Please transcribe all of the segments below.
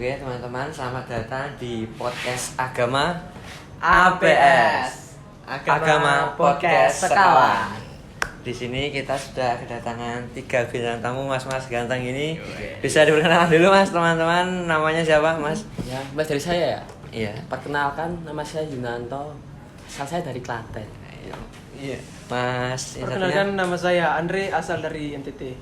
Oke teman-teman, selamat datang di podcast Agama APS. Agama Podcast Sekawan. Di sini kita sudah kedatangan 3 bintang tamu, mas-mas ganteng ini. Bisa diperkenalkan dulu mas, teman-teman. Namanya siapa mas? Ya, mas dari saya ya. Iya. Perkenalkan, nama saya Yunanto. Asal saya dari Klaten. Iya. Mas. Perkenalkan, nama saya Andre, asal dari NTT.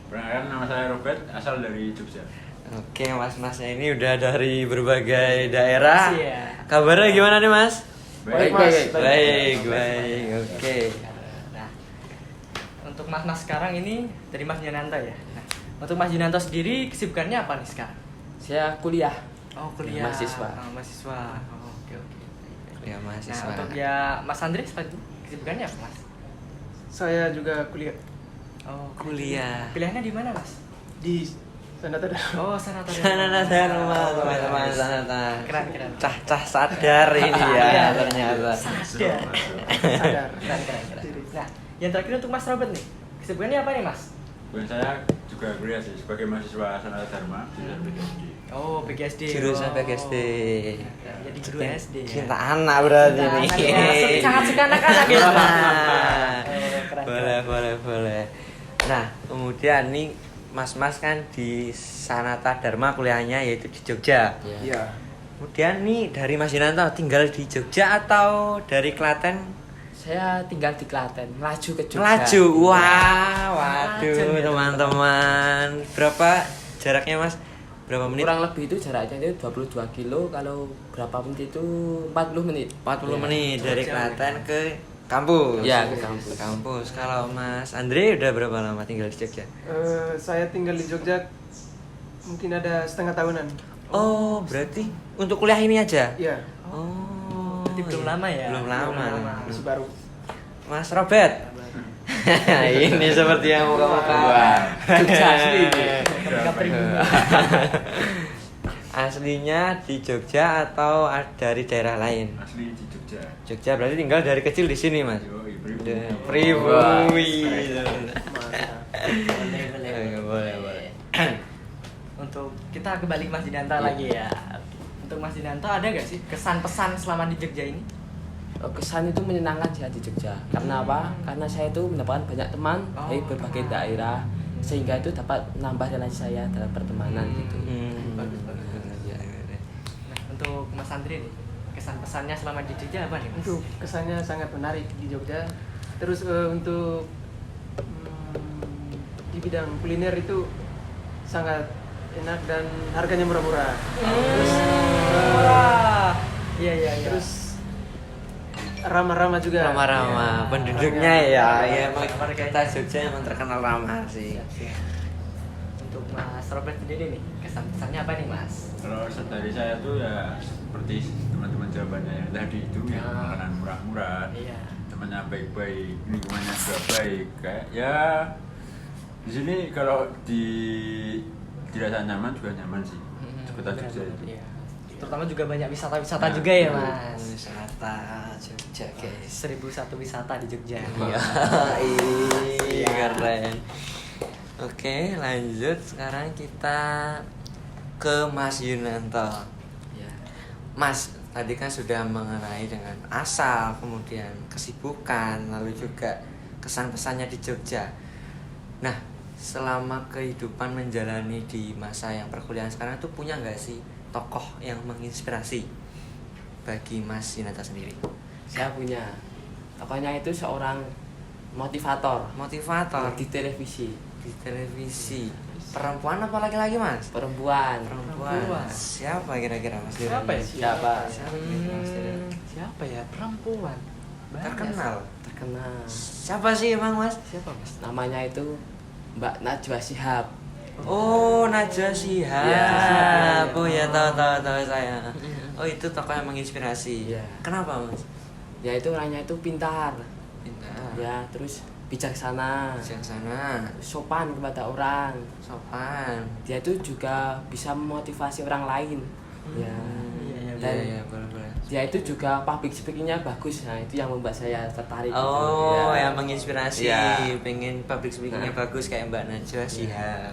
Perkenalkan, nama saya Robert, asal dari Jogja. Oke mas-masnya ini udah dari berbagai daerah. Iya. Kabarnya gimana nih mas? Baik, Mas. Baik. Oke. Nah, untuk mas-mas sekarang ini dari Mas Yunanto ya. Nah, untuk Mas Yunanto sendiri kesibukannya apa nih sekarang? Saya kuliah. Oh, kuliah. Mahasiswa. Oh, mahasiswa. Oh, oke. Ya Nah, mahasiswa. untuk ya Mas Andre seperti kesibukannya apa, Mas? Saya juga kuliah Oh, Kuliah. Kuliahnya di mana, Mas? di Sanata. Oh, Sanata Sanata Dharma, teman-teman Sanata. Keren. Cah-cah sadar ini ya Sadar. ternyata. Sadar. Sadar. Keren. Nah, yang terakhir untuk Mas Robert nih. Kesibukannya apa nih, Mas? Bukan saya juga kuliah sih sebagai mahasiswa Sanata Dharma jurusan PGSD. Oh, PGSD. Jurusan Oh. PGSD. Jadi guru SD. Cinta anak berarti Cinta nih. anak, ya. Sangat suka anak-anak ya. Nah, Keren. boleh. Nah, kemudian nih mas-mas kan di Sanata Dharma kuliahnya yaitu di Jogja. Ya. Iya. Kemudian nih dari Mas Yunanto tinggal di Jogja atau dari Klaten? Saya tinggal di Klaten, melaju ke Jogja. Melaju. Wah, waduh Melaju. teman-teman. Berapa jaraknya Mas? Berapa menit? Kurang lebih itu jaraknya itu 22 kilo, kalau berapa menit itu 40 menit. 40 Ya. menit dari Jauh ya. Klaten ke kampus. Ya, ke kampus. Kampus. Kalau Mas Andre udah berapa lama tinggal di Jogja? Saya tinggal di Jogja mungkin ada setengah tahunan. Oh, berarti untuk kuliah ini aja? Iya, Oh. Berarti belum lama ya? Belum lama. masih baru. Mas Robert. Ini seperti yang muka-muka. Jogja asli. Aslinya di Jogja atau dari daerah lain? Asli di Jogja. Jogja berarti tinggal dari kecil di sini, Mas. Yoi, Pribumi. Mantap. Boleh. Untuk kita kembali ke Mas Dinanto lagi ya. Untuk Mas Dinanto ada gak sih kesan pesan selama di Jogja ini? Kesan itu menyenangkan sih di Jogja. Karena apa? Karena saya itu mendapatkan banyak teman dari berbagai daerah, sehingga itu dapat menambah relasi saya dalam pertemanan gitu. Bagus. Nah, untuk Mas Andri nih, kesan pesannya selama di Jogja apa nih, Mas? Untuk kesannya sangat menarik di Jogja. Terus untuk di bidang kuliner itu sangat enak dan harganya murah-murah. Iya. Terus ramah-ramah juga. Ramah-ramah penduduknya ya. Ya, emang kita Jogja emang terkenal ramah sih. Untuk Mas Robert sendiri nih, kesan pesannya apa nih, Mas? Kalau dari saya tuh ya seperti teman-teman jawabannya yang tadi itu ya, Ya. makanan murah-murah, Iya. temannya baik-baik, lingkungannya juga baik. Kayak ya di sini kalau dirasa nyaman juga nyaman sih. Di kota Jogja itu. Iya. Terutama juga banyak wisata-wisata juga ya, Mas. Wisata Jogja, guys. 1001 wisata di Jogja. Iya, keren. Oke, lanjut. Sekarang kita ke Mas Yunanto. Ya. Mas, tadi kan sudah mengenai dengan asal, kemudian kesibukan, lalu juga kesan-pesannya di Jogja. Nah, selama kehidupan menjalani di masa yang perkuliahan sekarang tuh punya nggak sih tokoh yang menginspirasi bagi Mas Yunanto sendiri? Saya punya. Tokohnya itu seorang motivator Motivator di televisi. di televisi. Perempuan apa laki-laki, Mas? Perempuan. Perempuan. Siapa kira-kira Mas? Siapa ya? Siapa? Siapa kira-kira, Mas? Siapa ya? Perempuan. Terkenal. Terkenal. Siapa sih emang, Mas? Siapa, Mas? Namanya itu Mbak Najwa Shihab. Oh, Najwa Shihab. Ya. Oh ya, tahu saya. Oh, itu tokoh yang menginspirasi. Iya. Kenapa, Mas? Ya itu orangnya itu pintar. Pintar. Ya, terus bijaksana. Bijaksana, Sopan kepada orang. sopan. Dia itu juga bisa memotivasi orang lain. Ya. Dan Iya, boleh. dia itu juga public speakingnya bagus. Nah, itu yang membuat saya tertarik. Oh, gitu. Ya. yang menginspirasi. Iya. Pengen public speakingnya Nah. bagus kayak Mbak Najwa Shihab.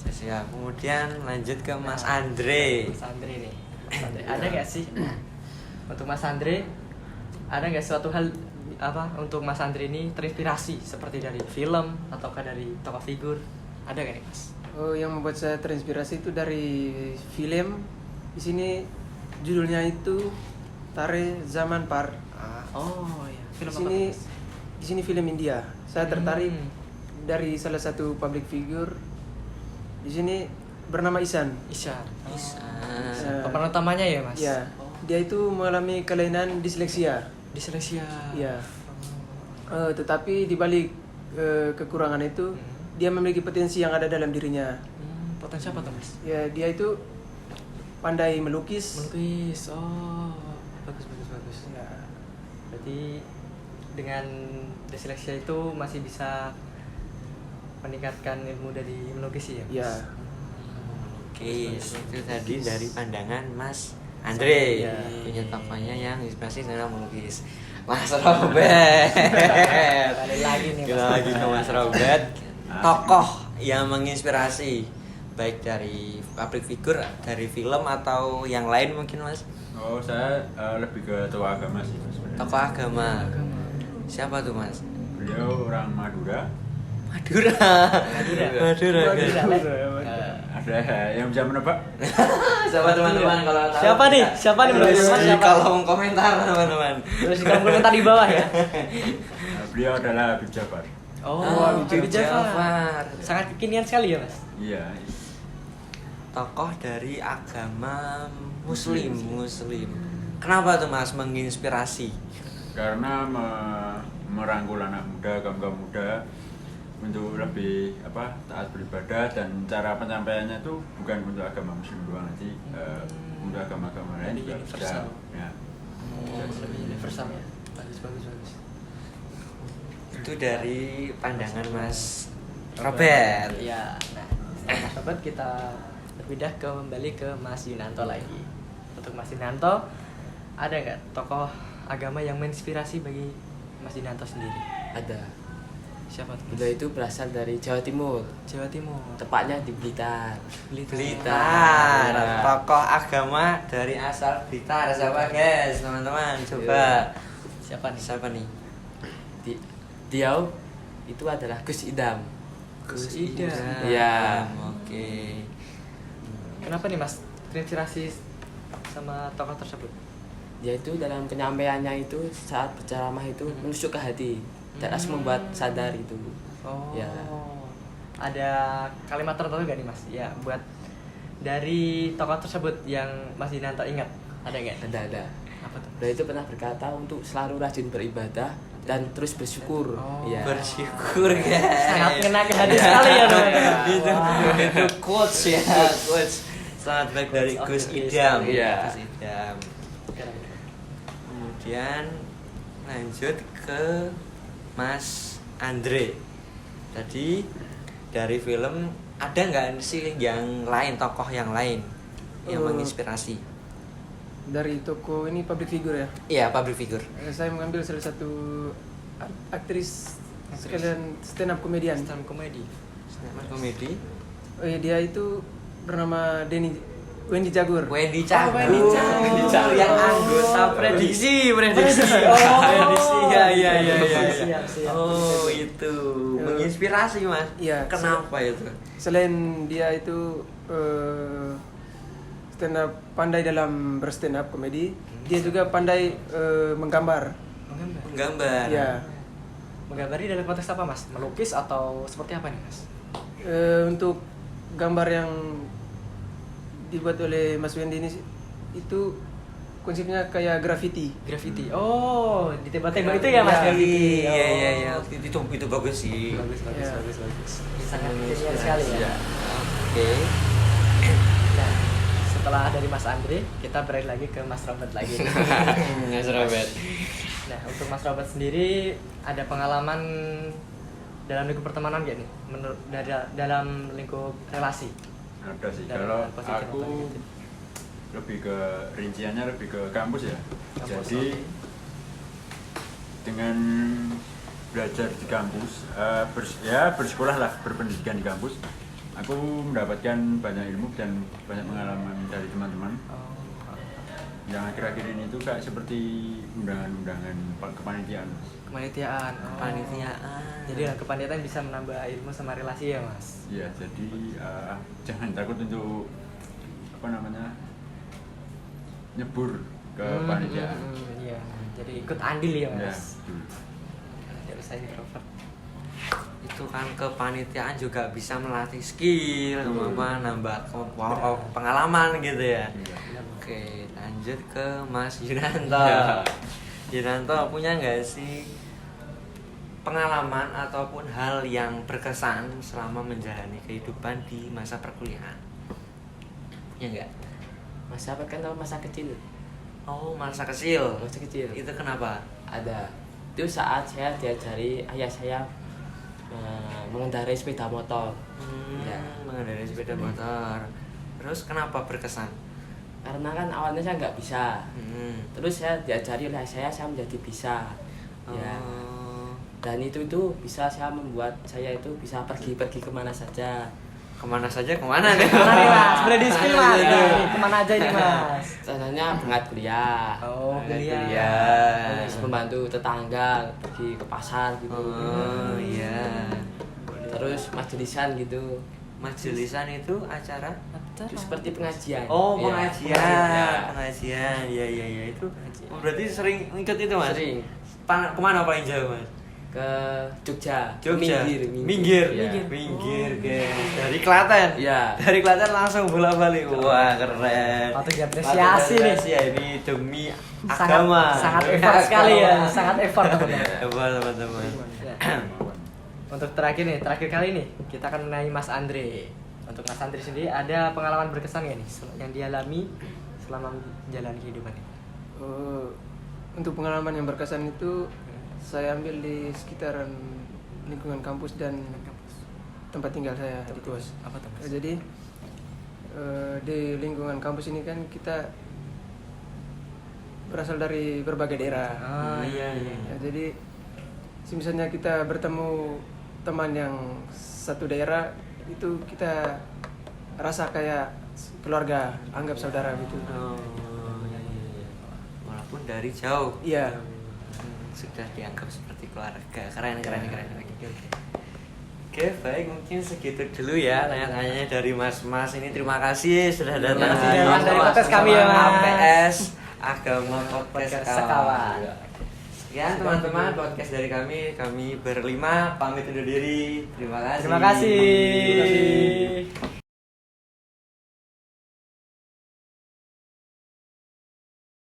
Siap. Kemudian lanjut ke Mas Andre. Mas Andre nih. Mas Andre, ada nggak sih untuk Mas Andre, ada nggak suatu hal apa untuk Mas Andre ini terinspirasi seperti dari film ataukah dari tokoh figur? Ada nggak nih Mas? Oh, yang membuat saya terinspirasi itu dari film. Di sini judulnya itu Tare Zaman Par. Oh iya, Di film sini apa tuh, Mas? di sini film India. Saya tertarik Hmm. dari salah satu public figure di sini bernama Isan. Isya. Isan. Pemeran utamanya ya Mas? Ya, dia itu mengalami kelainan disleksia. Disleksia. Ya. Tetapi di balik kekurangan itu, dia memiliki potensi yang ada dalam dirinya. Potensi apa tuh Mas? Ya, dia itu pandai melukis. Melukis. Oh, bagus bagus bagus. Ya, Berarti dengan disleksia itu masih bisa meningkatkan ilmu dari melukis ya? Mas? ya. Oke, itu tadi dari pandangan Mas Andre. Ya. Punya tokohnya yang inspirasi dalam melukis. Mas Robert. Balik lagi nih Kita lagi ke Mas Robert. Tokoh yang menginspirasi baik dari public figure, dari film atau yang lain mungkin Mas. Oh, saya lebih ke tokoh agama sih Mas, sebenarnya. Tokoh agama. Siapa tuh Mas? Beliau orang Madura. Madura. Madura. Ada yang bisa menebak? Siapa teman-teman kalau tahu? Siapa nih? Siapa nih menurut Tulis Mas? di Siapa? kolom komentar teman-teman. Terus di kolom komentar di bawah ya. Beliau adalah Habib Jafar. Oh, Habib Jafar. Sangat kekinian sekali ya Mas. Iya. Tokoh dari agama Muslim. Kenapa tuh Mas menginspirasi? Karena merangkul anak muda, kaum muda untuk lebih taat beribadah, dan cara penyampaiannya itu bukan untuk agama Muslim doang, nanti untuk agama-agama lain juga bisa. Universal. Ya. Lebih universal ya. Bagus bagus bagus. Itu dari pandangan Mas Robert. Iya. Nah, setelah Mas Robert kita berpindah kembali ke Mas Yunanto lagi. Untuk Mas Yunanto, ada nggak tokoh agama yang menginspirasi bagi Mas Yunanto sendiri? Ada. Siapa tuh? Beliau itu berasal dari Jawa Timur, Jawa Timur. tepatnya di Blitar. Blitar. Tokoh agama dari asal Blitar. Siapa guys, teman-teman? Coba. Siapa nih? Siapa nih? Dia itu adalah Gus Idam. Gus Idam. Iya. Oke. Kenapa nih Mas terinspirasi sama tokoh tersebut? Dia itu dalam penyampaiannya itu saat berceramah itu menusuk ke hati dan langsung membuat sadar itu. Oh. Ya. Ada kalimat tertentu gak nih Mas? Ya, buat dari tokoh tersebut yang Mas Yunanto ingat. Ada nggak? Ada. Apa tuh? Beliau itu pernah berkata untuk selalu rajin beribadah dan terus bersyukur. Oh. Ya. Bersyukur guys. Sangat kena ke hati sekali ya teman-teman. Itu quotes ya, quotes sangat baik dari Gus Idam. Iya. Gus Idam. Kemudian lanjut ke Mas Andre. Tadi dari film ada nggak sih yang lain, tokoh yang lain yang menginspirasi? Dari toko ini public figure ya. Iya, public figure. Saya mengambil salah satu aktris sekalian stand up komedian. Stand up comedy. Stand komedi. Oh iya, dia itu bernama Wendy Jagur. Wendy Cagur. Wendy Cagur. Yang anggota prediksi. Oh. Prediksi. Iya. Siap. Oh, itu menginspirasi Mas. Iya. Kenapa itu? Selain dia itu stand up, pandai dalam berstand up komedi, dia juga pandai menggambar. Menggambar. Ya. Menggambari dalam konteks apa Mas? Melukis atau seperti apa nih Mas? Untuk gambar yang dibuat oleh Mas Wendy ini itu konsepnya kayak graffiti. Graffiti. Oh, di tembak-tembak itu ya Mas? Iya. Graffiti. Iya. Itu bagus sih. Bagus. Iya. Sangat kekinian sekali ya. Oke. Nah, setelah dari Mas Andre, kita balik lagi ke Mas Robert lagi. Mas Robert. Nah, untuk Mas Robert sendiri ada pengalaman dalam lingkup pertemanan gak nih? Menurut dalam lingkup relasi? Ada sih. Dalam Kalau positif atau aku negatif? lebih ke rinciannya lebih ke kampus ya. Kampus, Jadi oke. dengan belajar di kampus, bersekolah lah, berpendidikan di kampus, aku mendapatkan banyak ilmu dan banyak pengalaman dari teman-teman. Yang akhir-akhir ini tuh kayak seperti undangan-undangan kepanitiaan. Kepanitiaan. Panitiaan. Jadi kepanitiaan bisa menambah ilmu sama relasi ya Mas. Iya, jadi jangan takut untuk nyebur ke panitiaan. Iya. Jadi ikut andil ya Ya, Mas. betul. Jadi saya introvert. Itu kan kepanitiaan juga bisa melatih skill, kemampuan, nambah pengalaman gitu ya. Iya. Oke, lanjut ke Mas Yunanto. Ya. Yunanto punya nggak sih pengalaman ataupun hal yang berkesan selama menjalani kehidupan di masa perkuliahan? Ya nggak? Masa apa kan masa kecil? Oh, masa kecil. Masa kecil. Itu kenapa? Ada. Itu saat saya diajari ayah saya mengendarai sepeda motor. Ya. Mengendarai sepeda motor. Terus kenapa berkesan? Karena kan awalnya saya nggak bisa. Terus saya diajari oleh saya menjadi bisa. Ya. Oh. Dan itu bisa saya membuat saya itu bisa pergi kemana saja. Kemana saja kemana deh? Kemana nih Mas? Boleh di spill Mas. Iya. Nih, kemana aja nih Mas? Contohnya berangkat kuliah. Oh, kuliah. Terus membantu tetangga pergi ke pasar gitu. Oh iya. Terus majelisan gitu. Majelisan itu acara? Itu seperti pengajian. Oh, Iya, pengajian. Iya itu. Oh, berarti sering ikut itu, Mas? Sering. Kemana paling jauh, Mas? Ke Jogja. Jogja. Minggir. Iya. Iya. Minggir, guys. Dari Klaten. Iya. Dari Klaten langsung bolak-balik. Wah, keren. Patut diapresiasi nih. Ya ini demi agama. Sangat effort sekali ya. Sangat effort teman-teman. Hebat, teman-teman. Untuk terakhir kali nih kita akan mengenai Mas Andre. Untuk Mas Andre sendiri ada pengalaman berkesan nggak nih yang dialami selama menjalani kehidupannya? Untuk pengalaman yang berkesan itu saya ambil di sekitaran lingkungan kampus dan tempat tinggal saya di kos. Apa tuh? Mas? Jadi di lingkungan kampus ini kan kita berasal dari berbagai daerah. Iya. Ya, jadi misalnya kita bertemu teman yang satu daerah itu kita rasa kayak keluarga, anggap saudara gitu. Oh, iya. Walaupun dari jauh. Iya. Sudah dianggap seperti keluarga. Keren. Oke, baik, mungkin segitu dulu ya tanya-tanyanya dari Mas ini. Terima kasih sudah datang kasih, Mas, dari podcast kami ya, Mas. APS Agama Podcast Podcast Sekawan. Sekawan. Sekian teman-teman podcast dari kami berlima pamit undur diri. Terima kasih. Terima kasih.